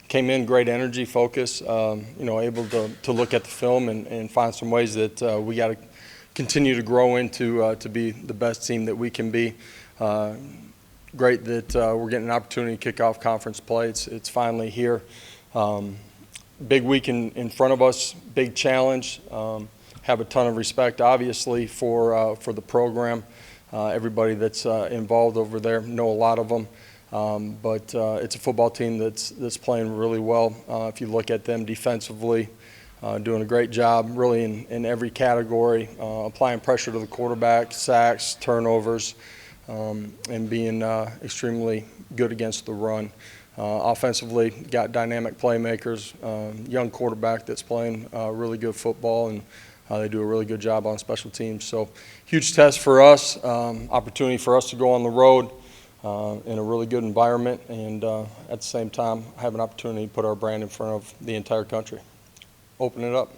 came in, great energy, focus, able to look at the film and find some ways that we got to continue to grow into to be the best team that we can be. Great that we're getting an opportunity to kick off conference play. It's finally here. Big week in front of us, big challenge. Have a ton of respect, obviously, for the program. Everybody that's involved over there, know a lot of them. But it's a football team that's playing really well. If you look at them defensively, doing a great job really in every category, applying pressure to the quarterback, sacks, turnovers, and being extremely good against the run. Offensively, got dynamic playmakers, young quarterback that's playing really good football, and they do a really good job on special teams. So huge test for us, opportunity for us to go on the road in a really good environment, and at the same time have an opportunity to put our brand in front of the entire country. Open it up.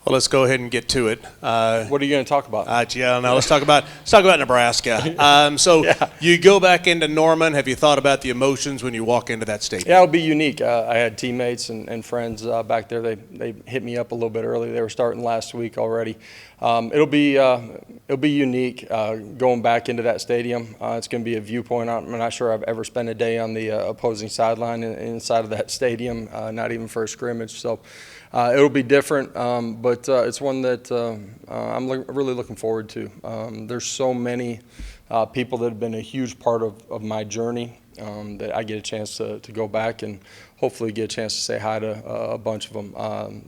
Well, let's go ahead and get to it. What are you going to talk about? Let's talk about Nebraska. Yeah. You go back into Norman. Have you thought about the emotions when you walk into that stadium? Yeah, it'll be unique. I had teammates and friends back there. They hit me up a little bit early. They were starting last week already. It'll be unique going back into that stadium. It's going to be a viewpoint. I'm not sure I've ever spent a day on the opposing sideline inside of that stadium, not even for a scrimmage. So it'll be different, but it's one that I'm really looking forward to. There's so many people that have been a huge part of my journey that I get a chance to go back and hopefully get a chance to say hi to a bunch of them.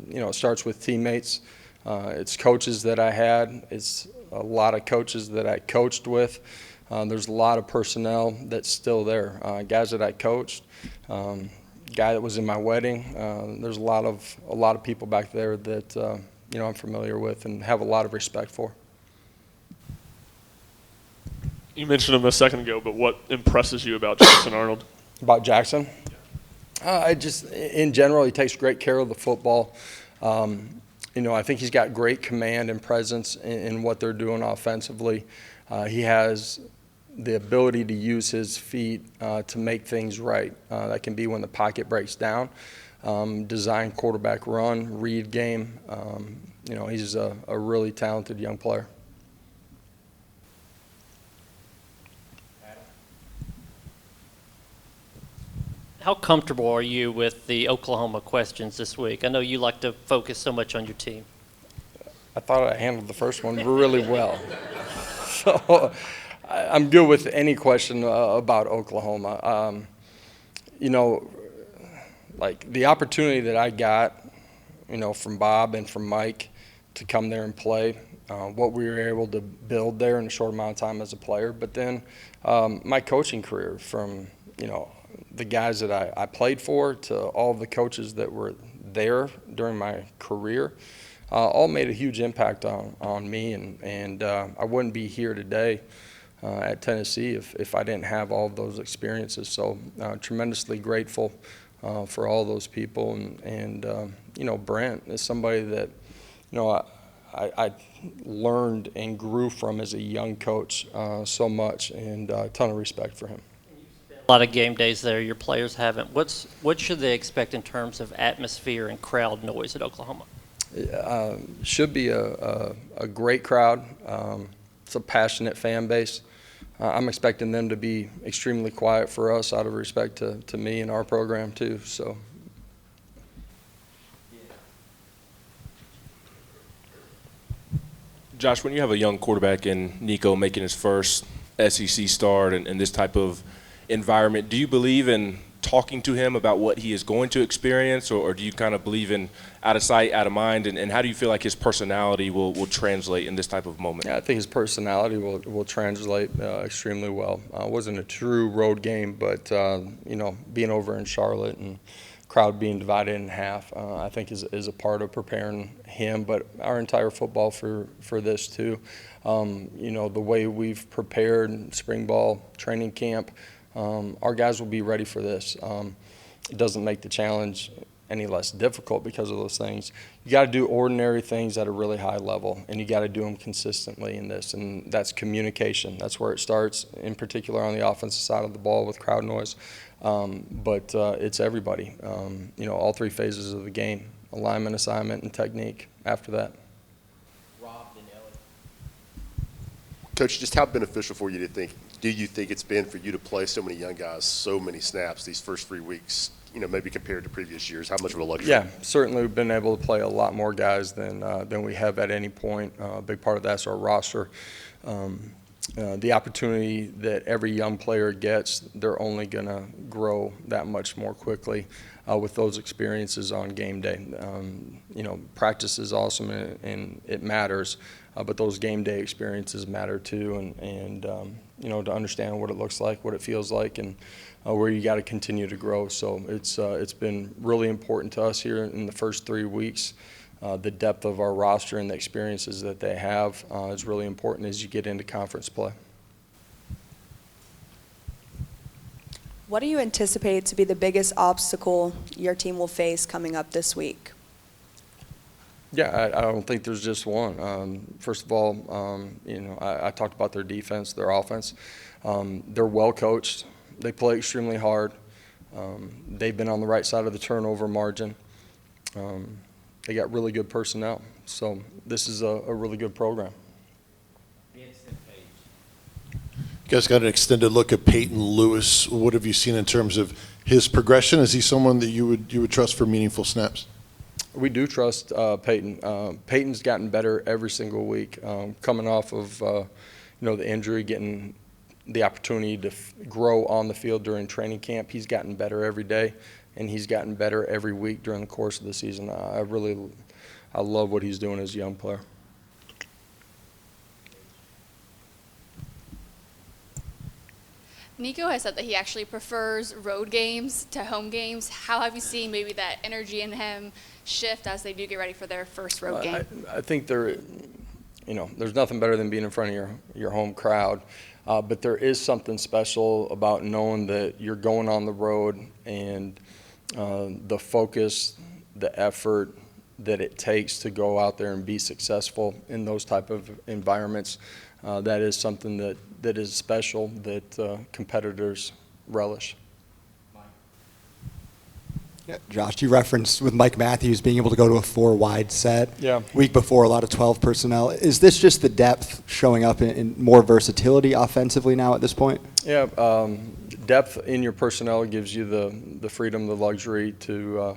It starts with teammates. It's coaches that I had. It's a lot of coaches that I coached with. There's a lot of personnel that's still there. Guys that I coached. Guy that was in my wedding. There's a lot of people back there that I'm familiar with and have a lot of respect for. You mentioned him a second ago, but what impresses you about Jackson Arnold? About Jackson? In general, he takes great care of the football. I think he's got great command and presence in what they're doing offensively. He has the ability to use his feet to make things right. That can be when the pocket breaks down, design quarterback run, read game. He's a really talented young player. How comfortable are you with the Oklahoma questions this week? I know you like to focus so much on your team. I thought I handled the first one really well. So I'm good with any question about Oklahoma. Like the opportunity that I got, from Bob and from Mike to come there and play, what we were able to build there in a short amount of time as a player. But then my coaching career from, the guys that I played for to all the coaches that were there during my career, all made a huge impact on me. And I wouldn't be here today at Tennessee if I didn't have all of those experiences. So tremendously grateful for all those people. And Brent is somebody that, I learned and grew from as a young coach so much, and a ton of respect for him. A lot of game days there. Your players haven't. What should they expect in terms of atmosphere and crowd noise at Oklahoma? Should be a great crowd. It's a passionate fan base. I'm expecting them to be extremely quiet for us out of respect to me and our program too. So. Josh, when you have a young quarterback in Nico making his first SEC start and this type of environment, do you believe in talking to him about what he is going to experience, or do you kind of believe in out of sight, out of mind, and how do you feel like his personality will translate in this type of moment? Yeah, I think his personality will translate extremely well. It wasn't a true road game, but being over in Charlotte and crowd being divided in half, I think is a part of preparing him, but our entire football for this too. The way we've prepared spring ball, training camp, our guys will be ready for this. It doesn't make the challenge any less difficult because of those things. You got to do ordinary things at a really high level, and you got to do them consistently in this, and that's communication. That's where it starts, in particular on the offensive side of the ball with crowd noise. But it's everybody, all three phases of the game: alignment, assignment, and technique after that. Coach, just how beneficial for you do you think it's been for you to play so many young guys, so many snaps these first 3 weeks, maybe compared to previous years? How much of a luxury? Yeah, certainly we've been able to play a lot more guys than we have at any point. A big part of that's our roster. The opportunity that every young player gets, they're only going to grow that much more quickly with those experiences on game day. Practice is awesome and it matters, but those game day experiences matter too, and to understand what it looks like, what it feels like, and where you got to continue to grow. So it's been really important to us here in the first 3 weeks. The depth of our roster and the experiences that they have is really important as you get into conference play. What do you anticipate to be the biggest obstacle your team will face coming up this week? Yeah, I don't think there's just one. First of all, I talked about their defense, their offense. They're well coached. They play extremely hard. They've been on the right side of the turnover margin. They got really good personnel. So this is a really good program. You guys got an extended look at Peyton Lewis. What have you seen in terms of his progression? Is he someone that you would trust for meaningful snaps? We do trust Peyton. Peyton's gotten better every single week, coming off of the injury, getting the opportunity to grow on the field during training camp. He's gotten better every day, and he's gotten better every week during the course of the season. I love what he's doing as a young player. Nico has said that he actually prefers road games to home games. How have you seen maybe that energy in him shift as they do get ready for their first road game? I think there's nothing better than being in front of your home crowd. But there is something special about knowing that you're going on the road and the focus, the effort that it takes to go out there and be successful in those type of environments. That is something that is special that competitors relish. Yeah, Josh, you referenced with Mike Matthews being able to go to a 4-wide set. Yeah. Week before, a lot of 12 personnel. Is this just the depth showing up in more versatility offensively now at this point? Yeah, depth in your personnel gives you the freedom, the luxury to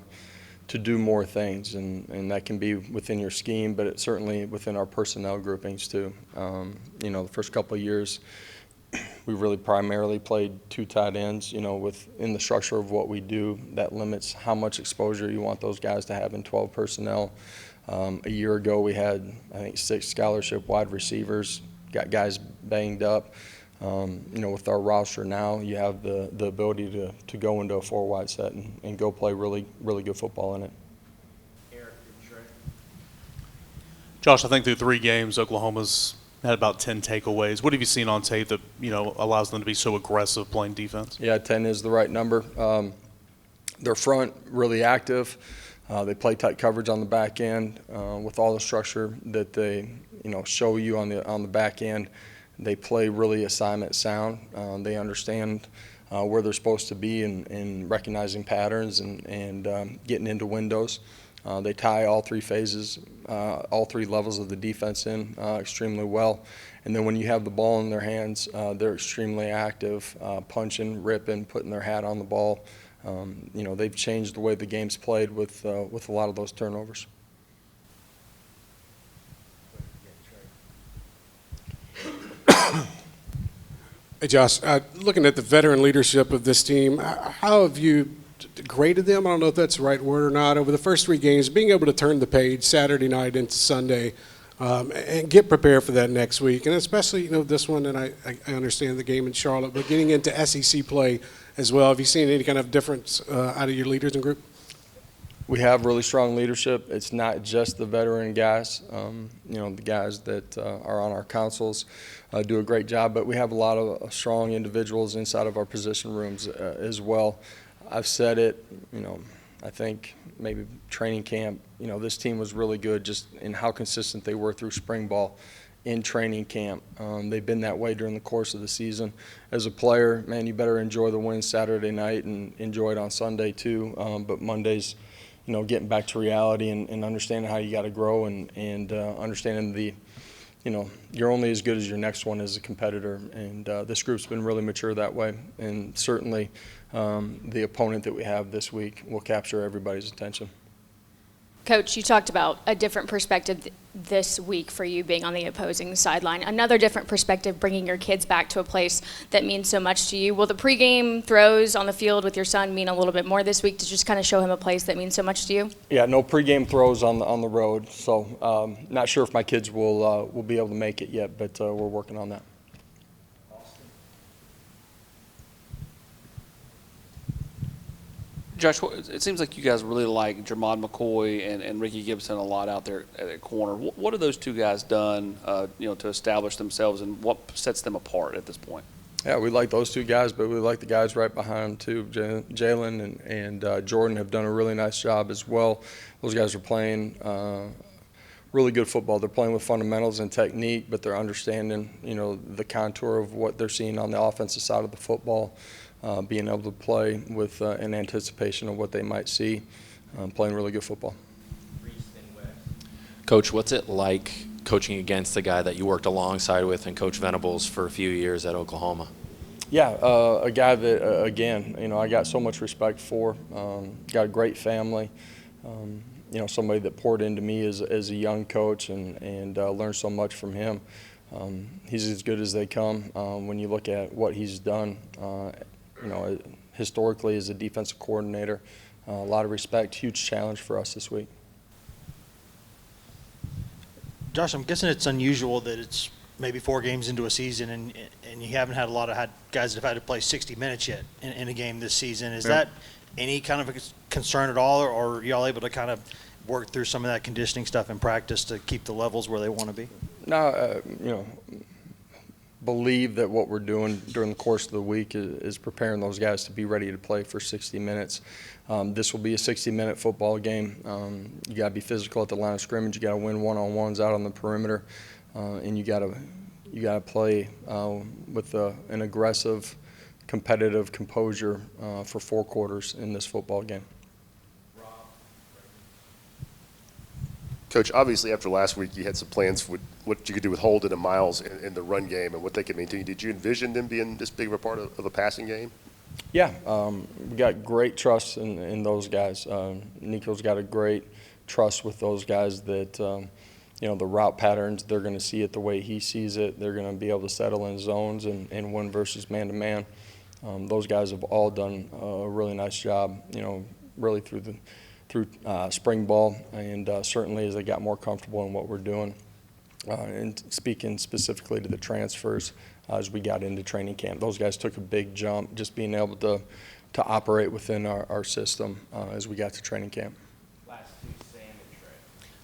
do more things, and that can be within your scheme, but it's certainly within our personnel groupings too. The first couple of years, we really primarily played 2 tight ends. Within the structure of what we do, that limits how much exposure you want those guys to have in 12 personnel. A year ago, we had, I think, 6 scholarship wide receivers, got guys banged up. With our roster now, you have the ability to go into a 4-wide set and go play really, really good football in it. Josh, I think through 3 games, Oklahoma's had about 10 takeaways. What have you seen on tape that allows them to be so aggressive playing defense? Yeah, 10 is the right number. Their front really active. They play tight coverage on the back end with all the structure that they show you on the back end. They play really assignment sound. They understand where they're supposed to be and recognizing patterns and getting into windows. They tie all 3 phases, all 3 levels of the defense in extremely well. And then when you have the ball in their hands, they're extremely active, punching, ripping, putting their hat on the ball. They've changed the way the game's played with a lot of those turnovers. Hey, Josh, looking at the veteran leadership of this team, how have you graded them? I don't know if that's the right word or not. Over the first 3 games, being able to turn the page Saturday night into Sunday and get prepared for that next week, and especially this one, and I understand the game in Charlotte, but getting into SEC play as well. Have you seen any kind of difference out of your leaders and group? We have really strong leadership. It's not just the veteran guys. The guys that are on our councils do a great job, but we have a lot of strong individuals inside of our position rooms as well. I've said it, I think maybe training camp, this team was really good just in how consistent they were through spring ball in training camp. They've been that way during the course of the season. As a player, man, you better enjoy the win Saturday night and enjoy it on Sunday too. But Monday's, getting back to reality and understanding how you got to grow and understanding you're only as good as your next one as a competitor. And this group's been really mature that way. And certainly the opponent that we have this week will capture everybody's attention. Coach, you talked about a different perspective this week for you being on the opposing sideline. Another different perspective, bringing your kids back to a place that means so much to you. Will the pregame throws on the field with your son mean a little bit more this week to just kind of show him a place that means so much to you? Yeah, no pregame throws on the road. So not sure if my kids will be able to make it yet, but we're working on that. Josh, it seems like you guys really like Jermod McCoy and Ricky Gibson a lot out there at the corner. What have those two guys done, to establish themselves, and what sets them apart at this point? Yeah, we like those two guys, but we like the guys right behind them too. Jalen and Jordan have done a really nice job as well. Those guys are playing really good football. They're playing with fundamentals and technique, but they're understanding, the contour of what they're seeing on the offensive side of the football. Being able to play with an anticipation of what they might see, playing really good football. Coach, what's it like coaching against a guy that you worked alongside with and Coach Venables for a few years at Oklahoma? Yeah, a guy that, again, I got so much respect for, got a great family, somebody that poured into me as a young coach and learned so much from him. He's as good as they come when you look at what he's done. Historically as a defensive coordinator, a lot of respect, huge challenge for us this week. Josh, I'm guessing it's unusual that it's maybe 4 games into a season and you haven't had a lot of guys that have had to play 60 minutes yet in a game this season. Is that any kind of a concern at all, or are y'all able to kind of work through some of that conditioning stuff in practice to keep the levels where they want to be? No, believe that what we're doing during the course of the week is preparing those guys to be ready to play for 60 minutes. This will be a 60-minute football game. You got to be physical at the line of scrimmage. You got to win one-on-ones out on the perimeter, and you got to play with an aggressive, competitive composure for 4 quarters in this football game. Coach, obviously after last week you had some plans for what you could do with Holden and Miles in the run game and what they could maintain. Did you envision them being this big of a part of a passing game? Yeah, we got great trust in those guys. Nico's got a great trust with those guys that, the route patterns, they're going to see it the way he sees it. They're going to be able to settle in zones and win versus man-to-man. Those guys have all done a really nice job, really through spring ball, and certainly as they got more comfortable in what we're doing. And speaking specifically to the transfers, as we got into training camp, those guys took a big jump just being able to operate within our system as we got to training camp.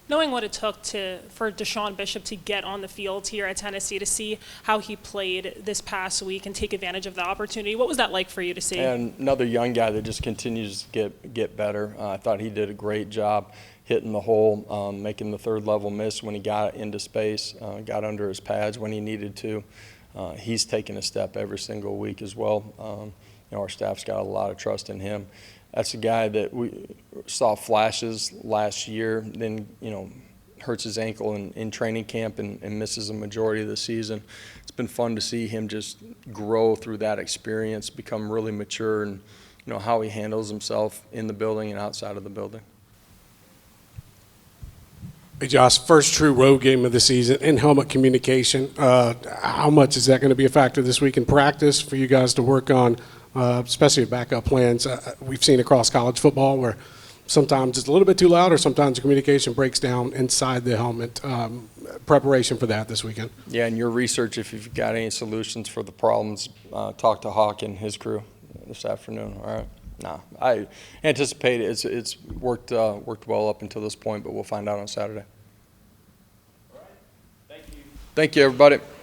Knowing what it took for Deshaun Bishop to get on the field here at Tennessee, to see how he played this past week and take advantage of the opportunity, what was that like for you to see? And another young guy that just continues to get better. I thought he did a great job hitting the hole, making the third level miss when he got into space, got under his pads when he needed to. He's taken a step every single week as well. Our staff's got a lot of trust in him. That's a guy that we saw flashes last year, then, hurts his ankle in training camp and misses a majority of the season. It's been fun to see him just grow through that experience, become really mature, and, how he handles himself in the building and outside of the building. Hey, Josh, first true road game of the season in helmet communication. How much is that going to be a factor this week in practice for you guys to work on? Especially backup plans. We've seen across college football where sometimes it's a little bit too loud or sometimes the communication breaks down inside the helmet. Preparation for that this weekend. Yeah, and your research, if you've got any solutions for the problems, talk to Hawk and his crew this afternoon, all right? No, I anticipate it's worked well up until this point, but we'll find out on Saturday. All right. Thank you. Thank you, everybody.